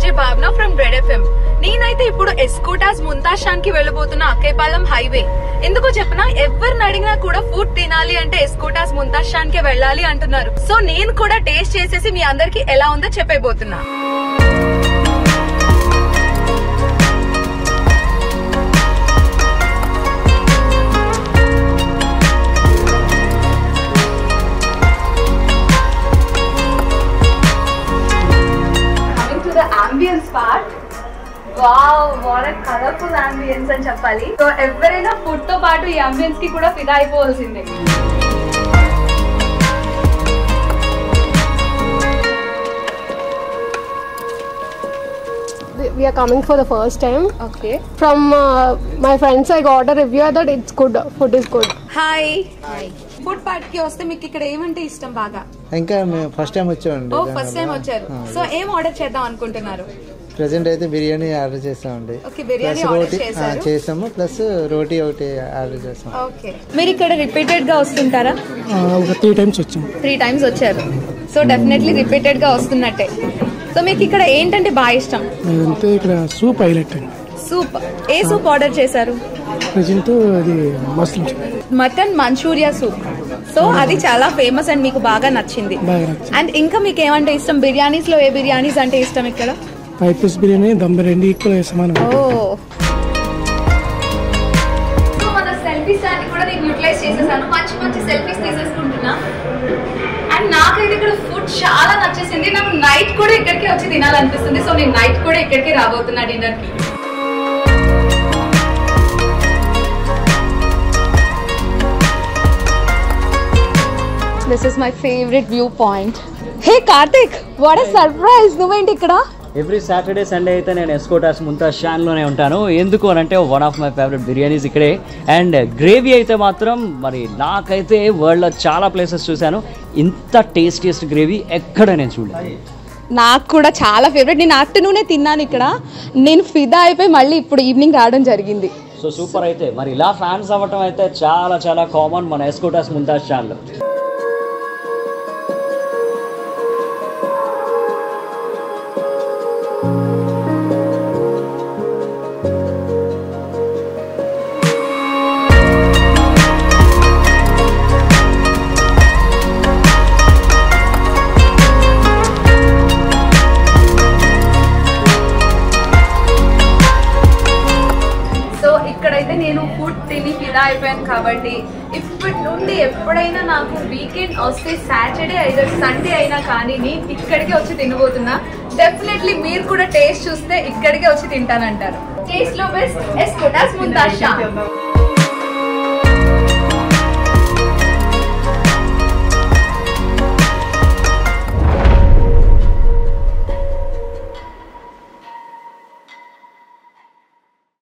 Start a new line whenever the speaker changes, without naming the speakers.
RJ భావన from red FM. నేనైతే ఇప్పుడు ఎస్కోటాస్ ముంతాజ్ షాన్ కి వెళ్ళబోతున్న అక్కేపాలెం హైవే. ఎందుకో చెప్పనా, ఎవరిని అడిగినా కూడా ఫుడ్ తినాలి అంటే ఎస్కోటాస్ ముంతాజ్ షాన్ కి వెళ్ళాలి అంటున్నారు. సో నేను కూడా టేస్ట్ చేసేసి మీ అందరికి ఎలా ఉందో చెప్పైపోతున్నా. Ambience part. Wow, what a colorful ambience అని చెప్పాలి. సో ఎవరైనా ఫుడ్ తో పాటు ఈ అంబియన్స్ కి కూడా ఫిదా అయిపోవాల్సిందే.
We are coming for the first time.
Okay.
From my friends I got a review that it's good. Food is good.
Hi. Hi. Food part కి వస్తే మీకు ఇక్కడ ఏమంటే ఇష్టం బాగా?
ఇంకా ఫస్ట్ టైం వచ్చామండి.
ఓ ఫస్ట్ టైం వచ్చారు. సో ఏం ఆర్డర్ చేద్దాం అనుకుంటున్నారు?
ప్రెసెంట్ అయితే బిర్యానీ ఆర్డర్ చేస్తామండి.
ఓకే, బిర్యానీ ఆర్డర్ చేశారు.
చేసాము ప్లస్ రోటీ ఒకటి ఆర్డర్ చేస్తాం.
ఓకే. మీరు ఇక్కడ రిపీటెడ్ గా వస్తుంటారా?
ఒక 3 times వచ్చాం.
3 times వచ్చారు. సో డెఫినెట్లీ రిపీటెడ్ గా వస్తున్నట్టే. సో మీకు ఇక్కడ ఏంటంటే బాగా ఇష్టం?
అంటే ఇక్కడ సూప్ హైలైట్ అండి.
సూప్ ఏ సూప్ ఆర్డర్ చేశారు?
ప్రెజెంట్ అది
మటన్ మంచూరియా సూప్. సో అది చాలా ఫేమస్ అండ్ మీకు బాగా నచ్చింది. అండ్ ఇంకా మీకు ఏమంటే ఇష్టం? బిర్యానీస్ లో ఏ బిర్యానీస్ అంటే ఇష్టం ఇక్కడ?
5 piece బిర్యానీ, దమ్ బిర్యానీ ఈక్వల్ సమానం.
సో మన సెల్ఫీ స్టాండ్ కూడా నేను యూటిలైజ్ చేసేసాను. మంచి మంచి సెల్ఫీస్ తీసేసుకుంటున్నా. అండ్ నాకైతే ఇక్కడ ఫుడ్ చాలా నచ్చేసింది. నాకు నైట్ కూడా ఇక్కడికి వచ్చి తినాలనిపిస్తుంది. సో నేను నైట్ కూడా ఇక్కడికి రాబోతున్నా డిన్నర్ కి. This is my favorite viewpoint. Hey Karthik, what a surprise! నువ్వేంటి ఇక్కడ?
ఎవ్రీ సాటర్డే సండే అయితే నేను ఎస్కోటాస్ ముంతాజ్ షాన్ లోనే ఉంటాను. ఎందుకు అంటే one of my favourite biryanis ఇక్కడే. అండ్ గ్రేవీ అయితే మాత్రం మరి నాకైతే వరల్డ్ లో చాలా ప్లేసెస్ చూశాను, ఇంత టేస్టియస్ట్ గ్రేవీ ఎక్కడ నేను చూడలేదు.
నాకు కూడా చాలా ఫేవరెట్. నేను ఆఫ్టర్నూనే తిన్నాను ఇక్కడ. నేను ఫిదా అయిపోయి మళ్ళీ ఇప్పుడు ఈవినింగ్ రావడం జరిగింది.
So super. అయితే మరి ఇలా ఫ్యాన్స్ అవ్వటం అయితే చాలా చాలా కామన్ మన ఎస్కోటాస్ ముంతాజ్ షాన్ లో.
ఇక్కడైతే నేను ఫుడ్ తిని ఫిదా అయిపోయాను కాబట్టి ఇప్పటి నుండి ఎప్పుడైనా నాకు వీకెండ్ వస్తే సాటర్డే అయితే సండే అయినా కానీ నేను ఇక్కడికే వచ్చి తినబోతున్నా. డెఫినెట్లీ మీరు కూడా టేస్ట్ చూస్తే ఇక్కడికే వచ్చి తింటానంటారు. టేస్ట్ లో బెస్ట్ ఎస్కోటాస్ ముంతాజ్ షాన్.